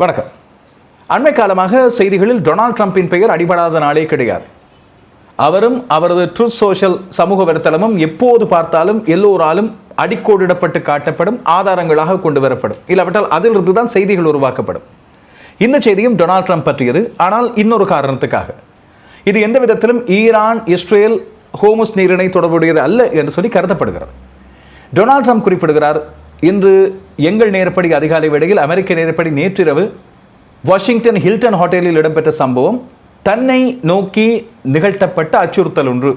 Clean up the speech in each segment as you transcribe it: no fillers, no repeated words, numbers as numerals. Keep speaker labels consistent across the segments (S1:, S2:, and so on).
S1: வணக்கம். அண்மை காலமாக செய்திகளில் டொனால்ட் ட்ரம்பின் பெயர் அடிபடாத நாளே கிடையாது. அவரும் அவரது ட்ரூத் சோஷியல் சமூக வலைத்தளமும் எப்போது பார்த்தாலும் எல்லோராலும் அடிக்கோடிடப்பட்டு காட்டப்படும், ஆதாரங்களாக கொண்டு வரப்படும். இல்லாவிட்டால் அதிலிருந்து தான் செய்திகள் உருவாக்கப்படும். இந்த செய்தியும் டொனால்ட் ட்ரம்ப் பற்றியது. ஆனால் இன்னொரு காரணத்துக்காக. இது எந்த விதத்திலும் ஈரான், இஸ்ரேல், ஹோமுஸ் நீரிணை தொடர்புடையது அல்ல என்று சொல்லி கருதப்படுகிறது. டொனால்ட் ட்ரம்ப் குறிப்பிடுகிறார், இன்று எங்கள் நேரப்படி அதிகாலை வேளையில், அமெரிக்க நேரப்படி நேற்றிரவு வாஷிங்டன் ஹில்டன் ஹோட்டலில் இடம்பெற்ற சம்பவம் தன்னை நோக்கி நிகழ்த்தப்பட்ட அச்சுறுத்தல் ஒன்று,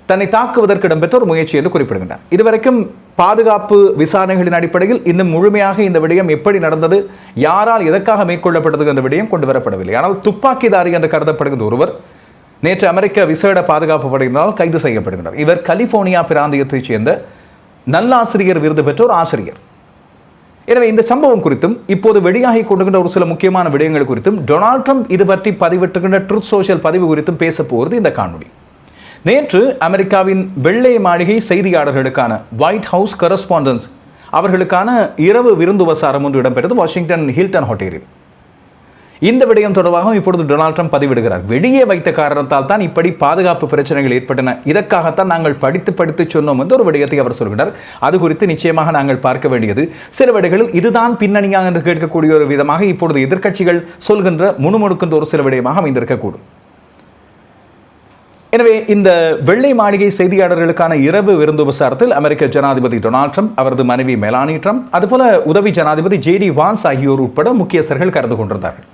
S1: தன்னை தாக்குவதற்கு இடம்பெற்ற ஒரு முயற்சி என்று குறிப்பிடுகின்றார். இதுவரைக்கும் பாதுகாப்பு விசாரணைகளின் அடிப்படையில் இன்னும் முழுமையாக இந்த விடயம் எப்படி நடந்தது, யாரால் எதற்காக மேற்கொள்ளப்பட்டது என்ற விடயம் கொண்டு வரப்படவில்லை. ஆனால் துப்பாக்கிதாரி என்று கருதப்படுகின்ற ஒருவர் நேற்று அமெரிக்க விசேட பாதுகாப்பு படையினரால் கைது செய்யப்படுகிறார். இவர் கலிபோர்னியா பிராந்தியத்தைச் சேர்ந்த நல்லாசிரியர் விருது பெற்ற ஒரு ஆசிரியர். எனவே இந்த சம்பவம் குறித்தும் இப்போது வெளியாகி கொண்டுகின்ற ஒரு சில முக்கியமான விடயங்கள் குறித்தும் டொனால்ட் ட்ரம்ப் இது பற்றி பதிவிட்டுகின்ற ட்ரூத் சோஷியல் பதிவு குறித்தும் பேச போகிறது இந்த காணொளி. நேற்று அமெரிக்காவின் வெள்ளை மாளிகை செய்தியாளர்களுக்கான ஒயிட் ஹவுஸ் கரஸ்பாண்டன்ஸ் அவர்களுக்கான இரவு விருந்துபசாரம் ஒன்று இடம்பெற்றது வாஷிங்டன் ஹில்டன் ஹோட்டலில். இந்த விடயம் தொடர்பாக இப்பொழுது டொனால்ட் ட்ரம்ப் பதிவிடுகிறார். வெளியே வைத்த காரணத்தால் தான் இப்படி பாதுகாப்பு பிரச்சனைகள் ஏற்பட்டன, இதற்காகத்தான் நாங்கள் படித்து சொன்னோம் என்று ஒரு விடயத்தை அவர் சொல்கிறார். அது குறித்து நிச்சயமாக நாங்கள் பார்க்க வேண்டியது. சில விடயங்களில் இதுதான் பின்னணியாக என்று கேட்கக்கூடிய ஒரு விதமாக இப்பொழுது எதிர்க்கட்சிகள் சொல்கின்ற முணுமுணுக்கின்ற ஒரு சில விடயமாக அமைந்திருக்கக்கூடும். எனவே இந்த வெள்ளை மாளிகை செய்தியாளர்களுக்கான இரவு விருந்துபசாரத்தில் அமெரிக்க ஜனாதிபதி டொனால்ட் ட்ரம்ப், அவரது மனைவி மெலானி ட்ரம்ப், அதுபோல உதவி ஜனாதிபதி JD வான்ஸ் ஆகியோர் உட்பட முக்கியஸ்தர்கள் கலந்து கொண்டிருந்தார்கள்.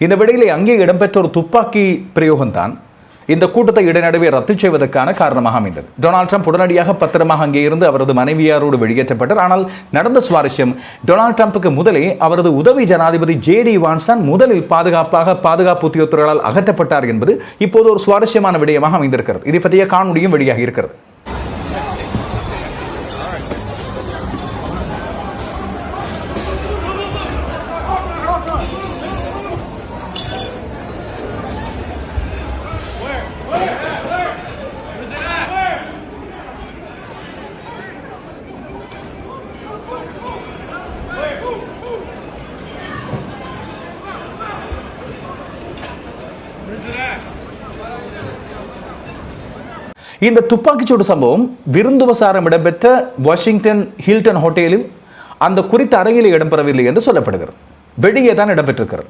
S1: இந்த விடையிலே அங்கே இடம்பெற்ற ஒரு துப்பாக்கி பிரயோகம்தான் இந்த கூட்டத்தை இடைநடுவே ரத்து செய்வதற்கான காரணமாக அமைந்தது. டொனால்ட் ட்ரம்ப் உடனடியாக பத்திரமாக அங்கே இருந்து அவரது மனைவியாரோடு வெளியேற்றப்பட்டார். ஆனால் நடந்த சுவாரஸ்யம், டொனால்ட் ட்ரம்புக்கு முதலே அவரது உதவி ஜனாதிபதி JD வான்ஸ் தான் முதலில் பாதுகாப்பு உத்தியோகத்தர்களால் அகற்றப்பட்டார் என்பது இப்போது ஒரு சுவாரஸ்யமான விடயமாக அமைந்திருக்கிறது. இதை பற்றிய காணொளியும் வெளியாக இருக்கிறது. இந்த துப்பாக்கிச்சூடு சம்பவம் விருந்துபசாரம் இடம்பெற்ற வாஷிங்டன் ஹில்டன் ஹோட்டலில் அந்த குறித்த அறையில் இடம்பெறவில்லை என்று சொல்லப்படுகிறது. வெளியே தான் இடம்பெற்றிருக்கிறது.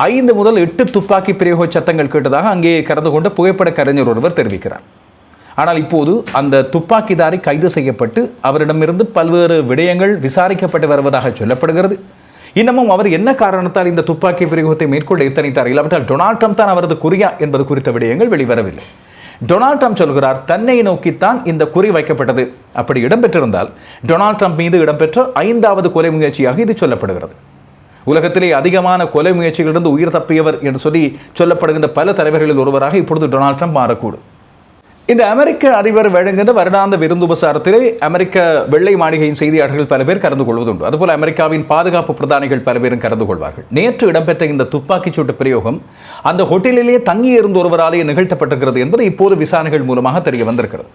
S1: 5 முதல் 8 துப்பாக்கி பிரயோக சத்தங்கள் கேட்டதாக அங்கே கலந்து கொண்ட புகைப்பட கலைஞர் ஒருவர் தெரிவிக்கிறார். ஆனால் இப்போது அந்த துப்பாக்கிதாரி கைது செய்யப்பட்டு அவரிடமிருந்து பல்வேறு விடயங்கள் விசாரிக்கப்பட்டு வருவதாக சொல்லப்படுகிறது. இன்னமும் அவர் என்ன காரணத்தால் இந்த துப்பாக்கி பிரயோகத்தை மேற்கொள்ள எத்தனைத்தார், இல்லாவிட்டால் டொனால்ட் ட்ரம்ப் தான் அவரது குறியா என்பது குறித்த விடயங்கள் வெளிவரவில்லை. டொனால்ட் ட்ரம்ப் சொல்கிறார், தன்னை நோக்கித்தான் இந்த குறி வைக்கப்பட்டது. அப்படி இடம்பெற்றிருந்தால் டொனால்ட் ட்ரம்ப் மீது இடம்பெற்ற 5வது கொலை முயற்சியாக இது சொல்லப்படுகிறது. உலகத்திலே அதிகமான கொலை முயற்சிகளிலிருந்து உயிர் தப்பியவர் என்று சொல்லி சொல்லப்படுகின்ற பல தலைவர்களில் ஒருவராக இப்பொழுது டொனால்ட் ட்ரம்ப் மாறக்கூடும். இந்த அமெரிக்க அதிபர் வழங்குகின்ற வருடாந்த விருந்துபசாரத்திலே அமெரிக்க வெள்ளை மாளிகையின் செய்தியாளர்கள் பல பேர் கலந்து கொள்வதுண்டு. அதுபோல அமெரிக்காவின் பாதுகாப்பு பிரதானிகள் பல பேரும் கலந்து கொள்வார்கள். நேற்று இடம்பெற்ற இந்த துப்பாக்கிச்சூட்டு பிரயோகம் அந்த ஹோட்டலிலேயே தங்கியிருந்த ஒருவராலேயே நிகழ்த்தப்பட்டிருக்கிறது என்பது இப்போது விசாரணைகள் மூலமாக தெரிய வந்திருக்கிறது.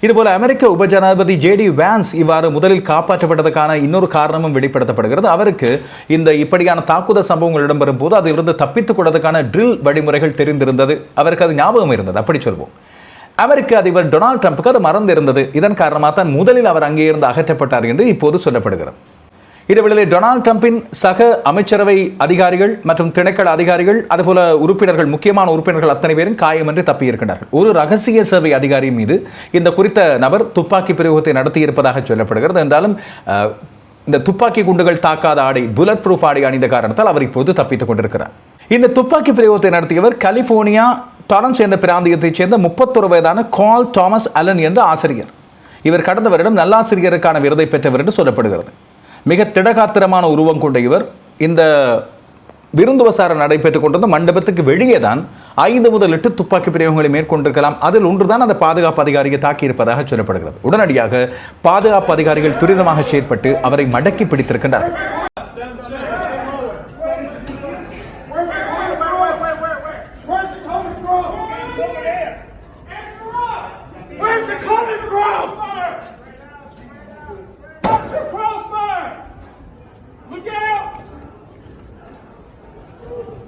S1: இதுபோல அமெரிக்க உபஜனாதிபதி JD வான்ஸ் இவ்வாறு முதலில் காப்பாற்றப்பட்டதற்கான இன்னொரு காரணமும் வெளிப்படுத்தப்படுகிறது. அவருக்கு இந்த இப்படியான தாக்குதல் சம்பவங்கள் இடம்பெறும் போது அதிலிருந்து தப்பித்துக் கொள்வதற்கான ட்ரில் வழிமுறைகள் தெரிந்திருந்தது. அவருக்கு அது ஞாபகம் இருந்தது. அப்படி சொல்வோம். அமெரிக்க அதிபர் டொனால்ட் ட்ரம்புக்கு அது மறந்திருந்தது. இதன் காரணமாக தான் முதலில் அவர் அங்கே இருந்து அகற்றப்பட்டார் என்று இப்போது சொல்லப்படுகிறது. இதேவேளை டொனால்ட் ட்ரம்பின் சக அமைச்சரவை அதிகாரிகள் மற்றும் திணைக்கள அதிகாரிகள், அதுபோல உறுப்பினர்கள், முக்கியமான உறுப்பினர்கள் அத்தனை பேரும் காயமின்றி தப்பியிருக்கிறார்கள். ஒரு ரகசிய சேவை அதிகாரி மீது இந்த குறித்த நபர் துப்பாக்கி பிரயோகத்தை நடத்தியிருப்பதாக சொல்லப்படுகிறது. என்றாலும் இந்த துப்பாக்கி குண்டுகள் தாக்காத ஆடை, புல்லட் ப்ரூஃப் ஆடை அணிந்த காரணத்தால் அவர் இப்போது தப்பித்துக் கொண்டிருக்கிறார். இந்த துப்பாக்கி பிரயோகத்தை நடத்தியவர் கலிபோர்னியா டாரன்ஸ் என்ற பிராந்தியத்தைச் சேர்ந்த 31 வயதான கால் தாமஸ் அலன் என்ற ஆசிரியர். இவர் கடந்த வருடம் நல்லாசிரியருக்கான விருதை பெற்றவர் என்று சொல்லப்படுகிறது. மிக திடகாத்திரமான உருவம் கொண்ட இவர் இந்த விருந்துபசாரம் நடைபெற்றுக் கொண்டிருந்த மண்டபத்துக்கு வெளியே தான் 5 முதல் 8 துப்பாக்கி பிரயோகங்களை மேற்கொண்டிருக்கலாம். அதில் ஒன்றுதான் அந்த பாதுகாப்பு அதிகாரியை தாக்கியிருப்பதாக சொல்லப்படுகிறது. உடனடியாக பாதுகாப்பு அதிகாரிகள் துரிதமாக செயற்பட்டு அவரை மடக்கி பிடித்திருக்கின்றார்கள்.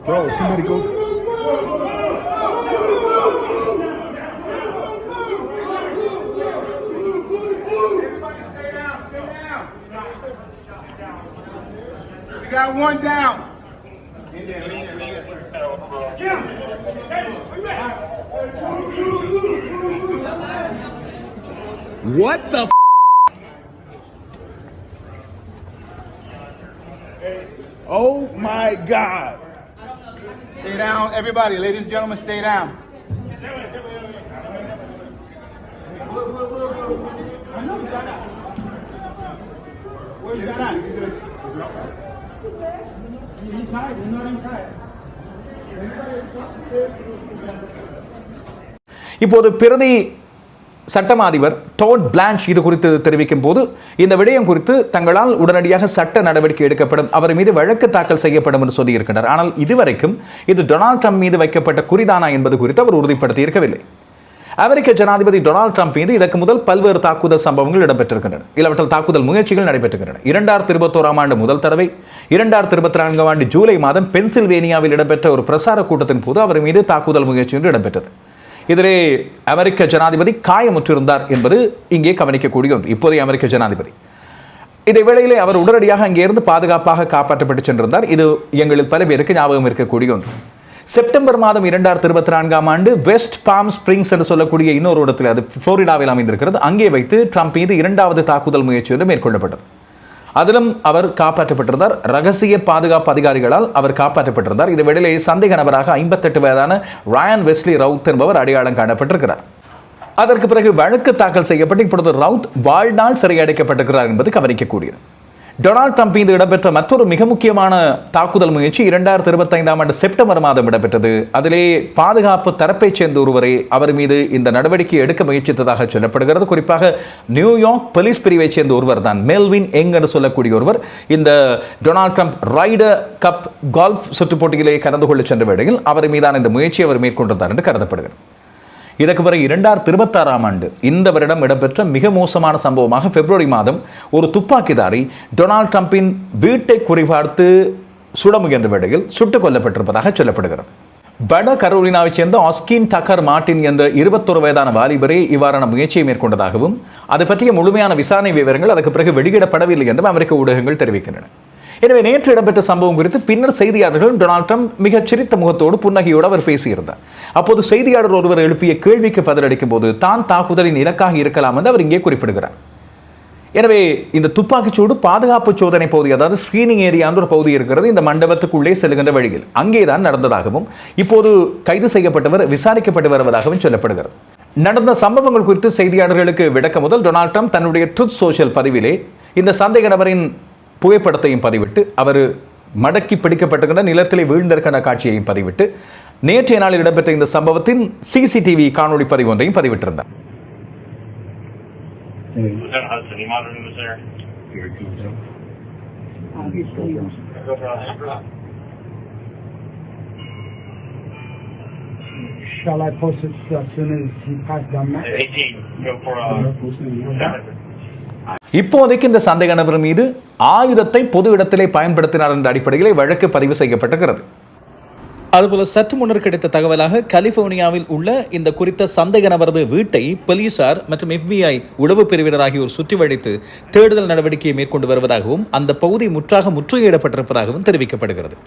S2: Bro, somebody go.
S3: We got one down.
S2: What the Oh my God.
S3: Stay down, everybody. Ladies and gentlemen, stay down. Where's that at? Inside. He's not inside.
S1: இப்போது பிரதி சட்டமா அதிபர் டோட் பிளான்ச் இது குறித்து தெரிவிக்கும் போது இந்த விடயம் குறித்து தங்களால் உடனடியாக சட்ட நடவடிக்கை எடுக்கப்படும், அவர் மீது வழக்கு தாக்கல் செய்யப்படும் என்று சொல்லியிருக்கிறார். ஆனால் இதுவரைக்கும் இது டொனால்ட் ட்ரம்ப் மீது வைக்கப்பட்ட குறிதானா என்பது குறித்து அவர் உறுதிப்படுத்தி இருக்கவில்லை. அமெரிக்க ஜனாதிபதி டொனால்ட் ட்ரம்ப் மீது இதற்கு முதல் பல்வேறு தாக்குதல் சம்பவங்கள் இடம்பெற்றிருக்கின்றன. இளவற்றல் தாக்குதல் முயற்சிகள் நடைபெற்றிருக்கின்றன. 2021 ஆண்டு முதல் தடவை 2024 ஆண்டு ஜூலை மாதம் பென்சில்வேனியாவில் இடம்பெற்ற ஒரு பிரசார கூட்டத்தின் போது அவர் மீது தாக்குதல் முயற்சி ஒன்று இடம்பெற்றது. இதிலே அமெரிக்க ஜனாதிபதி காயமுற்றிருந்தார் என்பது இங்கே கவனிக்கக்கூடிய ஒன்று. இப்போதைய அமெரிக்க ஜனாதிபதி இதே வேளையிலே அவர் உடனடியாக அங்கே இருந்து பாதுகாப்பாக காப்பாற்றப்பட்டு சென்றிருந்தார். இது எங்களில் பல பேருக்கு ஞாபகம் இருக்கக்கூடிய ஒன்று. செப்டம்பர் மாதம் 2024 ஆண்டு வெஸ்ட் பாம் ஸ்பிரிங்ஸ் என்று சொல்லக்கூடிய இன்னொரு இடத்தில், அது புளோரிடாவில் அமைந்திருக்கிறது, அங்கே வைத்து ட்ரம்ப் மீது 2வது தாக்குதல் முயற்சி ஒன்று மேற்கொள்ளப்பட்டது. அதிலும் அவர் காப்பாற்றப்பட்டிருந்தார். ரகசிய பாதுகாப்பு அதிகாரிகளால் அவர் காப்பாற்றப்பட்டிருந்தார். இந்த வேளையிலே சந்தேக நபராக 58 வயதான ராயன் வெஸ்லி ரவுத் என்பவர் அடையாளம் காணப்பட்டிருக்கிறார். அதற்கு பிறகு வழக்கு தாக்கல் செய்யப்பட்டு இப்பொழுது ரவுத் வாழ்நாள் சிறையடைக்கப்பட்டிருக்கிறார் என்பது கவனிக்கக்கூடியது. டொனால்ட் ட்ரம்ப் மீது இடம்பெற்ற மற்றொரு மிக முக்கியமான தாக்குதல் முயற்சி 2025 ஆண்டு செப்டம்பர் மாதம் இடம்பெற்றது. அதிலே பாதுகாப்பு தரப்பைச் சேர்ந்த ஒருவரை அவர் மீது இந்த நடவடிக்கை எடுக்க முயற்சித்ததாக சொல்லப்படுகிறது. குறிப்பாக நியூயார்க் போலீஸ் பிரிவைச் சேர்ந்த ஒருவர் தான் மெல்வின் எங் என்று சொல்லக்கூடிய ஒருவர் இந்த Donald Trump Ryder Cup golf சுற்றுப் போட்டியிலே கலந்து கொள்ள சென்ற வேளையில் அவர் மீதான இந்த முயற்சியை அவர் மேற்கொண்டிருந்தார் என்று கருதப்படுகிறது. இதற்கு பிறகு 2026 ஆண்டு இந்த வருடம் இடம்பெற்ற மிக மோசமான சம்பவமாக பிப்ரவரி மாதம் ஒரு துப்பாக்கிதாரி டொனால்ட் ட்ரம்பின் வீட்டை குறிபார்த்து சுட முயன்ற வேளையில் சுட்டுக் கொல்லப்பட்டிருப்பதாக சொல்லப்படுகிறது. வட கரோலினாவைச் சேர்ந்த ஆஸ்கின் டக்கர் மார்டின் என்ற 21 வயதான வாலிபரே இவ்வாறான முயற்சியை மேற்கொண்டதாகவும் அது பற்றிய முழுமையான விசாரணை விவரங்கள் அதற்கு பிறகு வெளியிடப்படவில்லை என்றும் அமெரிக்க ஊடகங்கள் தெரிவிக்கின்றன. எனவே நேற்று இடம்பெற்ற சம்பவம் குறித்து பின்னர் செய்தியாளர்களும் டொனால்ட் ட்ரம்ப் மிகச் சிரித்த முகத்தோடு புன்னகையோடு அவர் பேசியிருந்தார். அப்போது செய்தியாளர் ஒருவர் எழுப்பிய கேள்விக்கு பதிலளிக்கும் போது தான் தாக்குதலின் இலக்காக இருக்கலாம் என்று அவர் இங்கே குறிப்பிடுகிறார். எனவே இந்த துப்பாக்கிச்சூடு பாதுகாப்பு சோதனை பகுதி, அதாவது ஸ்கிரீனிங் ஏரியா என்ற ஒரு பகுதி இருக்கிறது இந்த மண்டபத்துக்குள்ளே செல்கின்ற வழியில், அங்கேதான் நடந்ததாகவும் இப்போது கைது செய்யப்பட்டவர் விசாரிக்கப்பட்டு வருவதாகவும் சொல்லப்படுகிறது. நடந்த சம்பவங்கள் குறித்து செய்தியாளர்களுக்கு விளக்க முதல் டொனால்ட் ட்ரம்ப் தன்னுடைய ட்ரூத் சோஷியல் பதிவிலே இந்த சந்தேக நபரின் புகைப்படத்தையும் பதிவிட்டு அவர் மடக்கி பிடிக்கப்பட்டிருக்கின்ற நிலத்திலே வீழ்ந்திருக்கின்ற காட்சியையும் பதிவிட்டு நேற்றைய நாளில் இடம்பெற்ற இந்த சம்பவத்தின் சிசிடிவி காணொலி பதிவு ஒன்றையும் பதிவிட்டிருந்தார்.
S3: Shall I post it as soon as he passed down that?
S4: 18. Go for
S1: இப்போதைக்கு இந்த சந்தேக நபர் மீது ஆயுதத்தை பொது இடத்திலே பயன்படுத்தினார் என்ற அடிப்படையிலே வழக்கு பதிவு செய்யப்பட்டிருக்கிறது. அதுபோல சற்று முன்னர் கிடைத்த தகவலாக கலிபோர்னியாவில் உள்ள இந்த குறித்த சந்தேக நபரது வீட்டை போலீசார் மற்றும் FBI உளவு பிரிவினர் ஆகியோர் சுற்றி வளைத்து தேடுதல் நடவடிக்கையை மேற்கொண்டு வருவதாகவும் அந்த பகுதி முற்றாக முற்றுகையிடப்பட்டிருப்பதாகவும் தெரிவிக்கப்படுகிறது.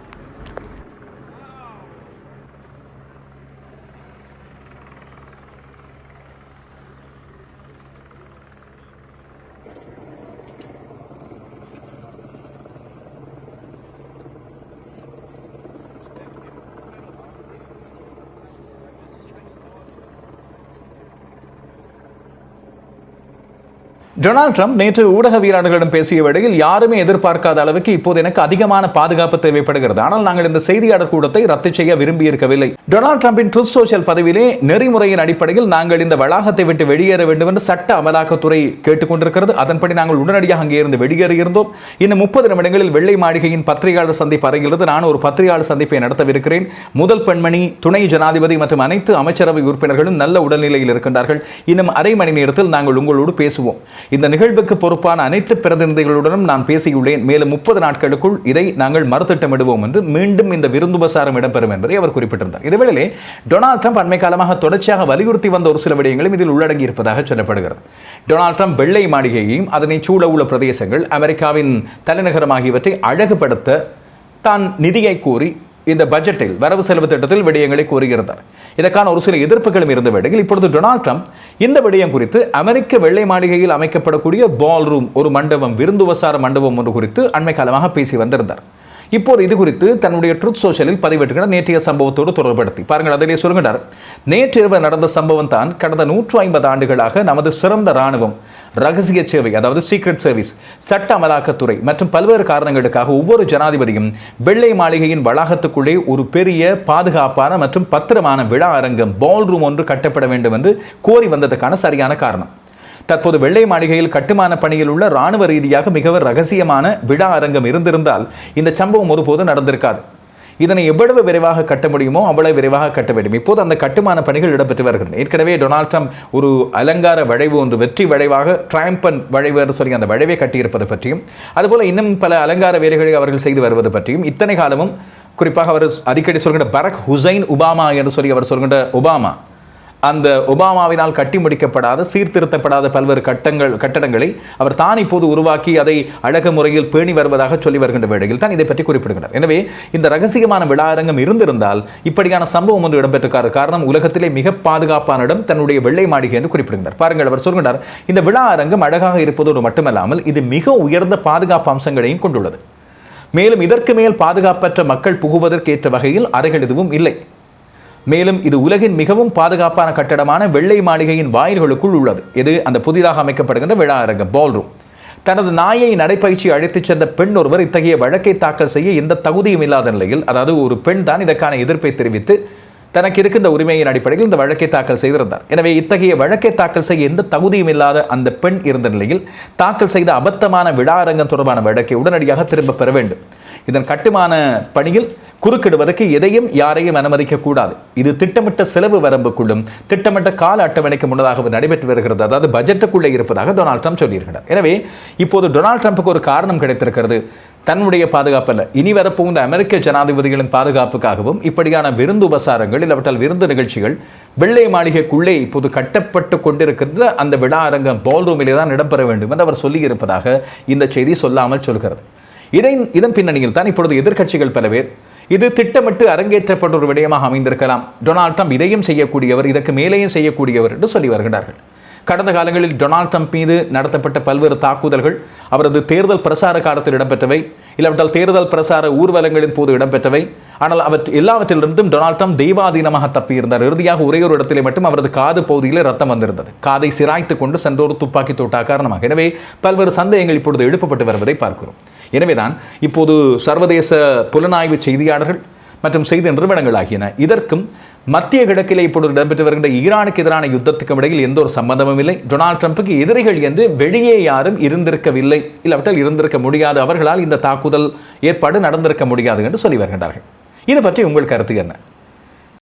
S1: டொனால்ட் ட்ரம்ப் நேற்று ஊடகவியலாளர்களிடம் பேசிய வேளையில் யாருமே எதிர்பார்க்காத அளவுக்கு இப்போது எனக்கு அதிகமான பாதுகாப்பு தேவைப்படுகிறது, ஆனால் நாங்கள் இந்த செய்தியாளர் கூட்டத்தை ரத்து செய்ய விரும்பியிருக்கவில்லை. டொனால்ட் ட்ரம்பின் ட்ரூத் சோஷியல் பதிவிலே நெறிமுறையின் அடிப்படையில் நாங்கள் இந்த வளாகத்தை விட்டு வெளியேற வேண்டும் என்று சட்ட அமலாக்கத்துறை கேட்டுக்கொண்டிருக்கிறது. அதன்படி நாங்கள் உடனடியாக அங்கே இருந்து வெளியேறியிருந்தோம். இன்னும் 30 நிமிடங்களில் வெள்ளை மாளிகையின் பத்திரிகையாளர் சந்திப்பு அறையிலிருந்து நான் ஒரு பத்திரிகையாளர் சந்திப்பை நடத்தவிருக்கிறேன். முதல் பெண்மணி, துணை ஜனாதிபதி மற்றும் அனைத்து அமைச்சரவை உறுப்பினர்களும் நல்ல உடல்நிலையில் இருக்கின்றார்கள். இன்னும் அரை மணி நேரத்தில் நாங்கள் உங்களோடு பேசுவோம். இந்த நிகழ்வுக்கு பொறுப்பான அனைத்து பிரதிநிதிகளுடனும் நான் பேசியுள்ளேன். மேலும் 30 நாட்களுக்குள் இதை நாங்கள் மறுதிட்டமிடுவோம் என்று மீண்டும் இந்த விருந்துபசாரம் இடம்பெறும் என்பதை அவர் குறிப்பிட்டிருந்தார். இதேவேளை டொனால்ட் ட்ரம்ப் அண்மை காலமாக தொடர்ச்சியாக வலியுறுத்தி வந்த ஒரு சில விடயங்களும் இதில் உள்ளடங்கி இருப்பதாக சொல்லப்படுகிறது. டொனால்ட் ட்ரம்ப் வெள்ளை மாளிகையையும் அதனை சூழ உள்ள பிரதேசங்கள், அமெரிக்காவின் தலைநகரம் ஆகியவற்றை அழகுபடுத்த தான் நிதியை கோரி இந்த பட்ஜெட்டில் வரவு செலவு திட்டத்தில் விடயங்களை கோருகிறார். இதற்கான ஒரு சில எதிர்ப்புகளும் இருந்த வேளையில் இப்பொழுது டொனால்ட் ட்ரம்ப் இந்த விடயம் குறித்து அமெரிக்க வெள்ளை மாளிகையில் அமைக்கப்படக்கூடிய பால் ரூம், ஒரு மண்டபம், விருந்துபசார மண்டபம் ஒன்று குறித்து அண்மை காலமாக பேசி வந்திருந்தார். இப்போது இது குறித்து தன்னுடைய ட்ரூத் சோஷியலில் பதிவிட்டுகிறார். நேற்றைய சம்பவத்தோடு தொடர்படுத்தி பாருங்கள். அதிலே சொல்கிறார், நேற்றிரவு நடந்த சம்பவம் தான் கடந்த 150 ஆண்டுகளாக நமது சிறந்த இராணுவம், ரகசிய சேவை, அதாவது சீக்ரெட் சர்வீஸ், சட்ட அமலாக்கத்துறை மற்றும் பல்வேறு காரணங்களுக்காக ஒவ்வொரு ஜனாதிபதியும் வெள்ளை மாளிகையின் வளாகத்துக்குள்ளே ஒரு பெரிய பாதுகாப்பான மற்றும் பத்திரமான விழா அரங்கம், பால் ரூம் ஒன்று கட்டப்பட வேண்டும் என்று கோரி வந்ததற்கான சரியான காரணம். தற்போது வெள்ளை மாளிகையில் கட்டுமான பணியில் உள்ள இராணுவ ரீதியாக மிகவும் ரகசியமான விழா அரங்கம் இருந்திருந்தால் இந்த சம்பவம் ஒருபோது நடந்திருக்காது. இதனை எவ்வளவு விரைவாக கட்ட முடியுமோ அவ்வளவு விரைவாக கட்ட வேண்டும். இப்போது அந்த கட்டுமான பணிகள் இடம்பெற்று வருகின்றன. ஏற்கனவே டொனால்ட் ட்ரம்ப் ஒரு அலங்கார வளைவு ஒன்று, வெற்றி வளைவாக ட்ரம்பன் வளைவு என்று சொல்லி அந்த வளைவை கட்டியிருப்பது பற்றியும், அதுபோல இன்னும் பல அலங்கார வேலைகளை அவர்கள் செய்து வருவது பற்றியும், இத்தனை காலமும் குறிப்பாக அவர் அடிக்கடி சொல்கின்ற பரக் ஹுசைன் ஒபாமா என்று சொல்லி அவர் சொல்கின்ற ஒபாமா, அந்த ஒபாமாவினால் கட்டி முடிக்கப்படாத, சீர்திருத்தப்படாத பல்வேறு கட்டடங்களை அவர் தான் இப்போது உருவாக்கி அதை அழகு முறையில் பேணி வருவதாக சொல்லி வருகின்ற வேளையில் தான் இதை பற்றி குறிப்பிடுகிறார். எனவே இந்த ரகசியமான விழா அரங்கம் இருந்திருந்தால் இப்படியான சம்பவம் ஒன்று இடம்பெற்றிருக்காரு. காரணம், உலகத்திலே மிக பாதுகாப்பான இடம் தன்னுடைய வெள்ளை மாளிகை என்று குறிப்பிடுகிறார். பாருங்கள், அவர் சொல்கிறார், இந்த விழா அரங்கம் அழகாக இருப்பதோடு மட்டுமல்லாமல் இது மிக உயர்ந்த பாதுகாப்பு அம்சங்களையும் கொண்டுள்ளது. மேலும் இதற்கு மேல் பாதுகாப்பற்ற மக்கள் புகுவதற்கேற்ற வகையில் அறைகள் எதுவும் இல்லை. மேலும் இது உலகின் மிகவும் பாதுகாப்பான கட்டடமான வெள்ளை மாளிகையின் வாயில்களுக்குள் உள்ளது. இது அந்த புதிதாக அமைக்கப்படுகின்ற விழா அரங்கம், பால் ரூம். தனது நாயை நடைப்பயிற்சி அழைத்துச் சென்ற பெண் ஒருவர் இத்தகைய வழக்கை தாக்கல் செய்ய எந்த தகுதியும் இல்லாத நிலையில், அதாவது ஒரு பெண் தான் இதற்கான எதிர்ப்பை தெரிவித்து தனக்கு இருக்கின்ற உரிமையின் அடிப்படையில் இந்த வழக்கை தாக்கல் செய்திருந்தார். எனவே இத்தகைய வழக்கை தாக்கல் செய்ய எந்த தகுதியும் இல்லாத அந்த பெண் இருந்த நிலையில் தாக்கல் செய்த அபத்தமான விழா அரங்கம் தொடர்பான வழக்கை உடனடியாக திரும்ப பெற வேண்டும். இதன் கட்டுமான பணியில் குறுக்கிடுவதற்கு எதையும் யாரையும் அனுமதிக்க கூடாது. இது திட்டமிட்ட செலவு வரம்புக்குள்ளும் திட்டமிட்ட கால அட்டவணைக்கு முன்னதாக நடைபெற்று வருகிறது. அதாவது பட்ஜெட்டுக்குள்ளே இருப்பதாக டொனால்ட் ட்ரம்ப் சொல்லியிருக்கிறார். எனவே இப்போது டொனால்ட் ட்ரம்புக்கு ஒரு காரணம் கிடைத்திருக்கிறது. தன்னுடைய பாதுகாப்பு அல்ல, இனி வரப்போகின்ற அமெரிக்க ஜனாதிபதிகளின் பாதுகாப்புக்காகவும் இப்படியான விருந்து உபசாரங்கள், இல்லாவிட்டால் விருந்து நிகழ்ச்சிகள் வெள்ளை மாளிகைக்குள்ளே இப்போது கட்டப்பட்டு கொண்டிருக்கின்ற அந்த விழா அரங்கம் பால் ரூமிலே தான் இடம்பெற வேண்டும் என்று அவர் சொல்லியிருப்பதாக இந்த செய்தி சொல்லாமல் சொல்கிறது. இதன் பின்னணியில் தான் இப்பொழுது எதிர்க்கட்சிகள் பல பேர் இது திட்டமிட்டு அரங்கேற்றப்பட்ட ஒரு விடயமாக அமைந்திருக்கலாம், டொனால்ட் ட்ரம்ப் இதையும் செய்யக்கூடியவர், இதற்கு மேலேயும் செய்யக்கூடியவர் என்று சொல்லி வருகிறார்கள். கடந்த காலங்களில் டொனால்ட் ட்ரம்ப் மீது நடத்தப்பட்ட பல்வேறு தாக்குதல்கள் அவரது தேர்தல் பிரசார காலத்தில் இடம்பெற்றவை, இல்லாவிட்டால் தேர்தல் பிரசார ஊர்வலங்களின் போது இடம்பெற்றவை. ஆனால் எல்லாவற்றிலிருந்தும் டொனால்ட் ட்ரம்ப் தெய்வாதீனமாக தப்பியிருந்தார். இறுதியாக ஒரே ஒரு இடத்திலே மட்டும் அவரது காது பகுதியில் ரத்தம் வந்திருந்தது. காதை சிராய்த்து கொண்டு சென்றோர் துப்பாக்கி தோட்டா காரணமாக. எனவே பல்வேறு சந்தேகங்கள் இப்பொழுது எழுப்பப்பட்டு வருவதை பார்க்கிறோம். எனவேதான் இப்போது சர்வதேச புலனாய்வு செய்தியாளர்கள் மற்றும் செய்தி நிறுவனங்கள் ஆகியன இதற்கும் மத்திய கிழக்கிலே இப்பொழுது இடம்பெற்று வருகின்ற ஈரானுக்கு எதிரான யுத்தத்துக்கு இடையில் எந்த ஒரு சம்பந்தமும் இல்லை, டொனால்ட் ட்ரம்புக்கு எதிரிகள் என்று வெளியே யாரும் இருந்திருக்கவில்லை, இல்லாவிட்டால் இருந்திருக்க முடியாது, அவர்களால் இந்த தாக்குதல் ஏற்பாடு நடந்திருக்க முடியாது என்று சொல்லி வருகின்றார்கள். இதை பற்றி உங்கள் கருத்து என்ன?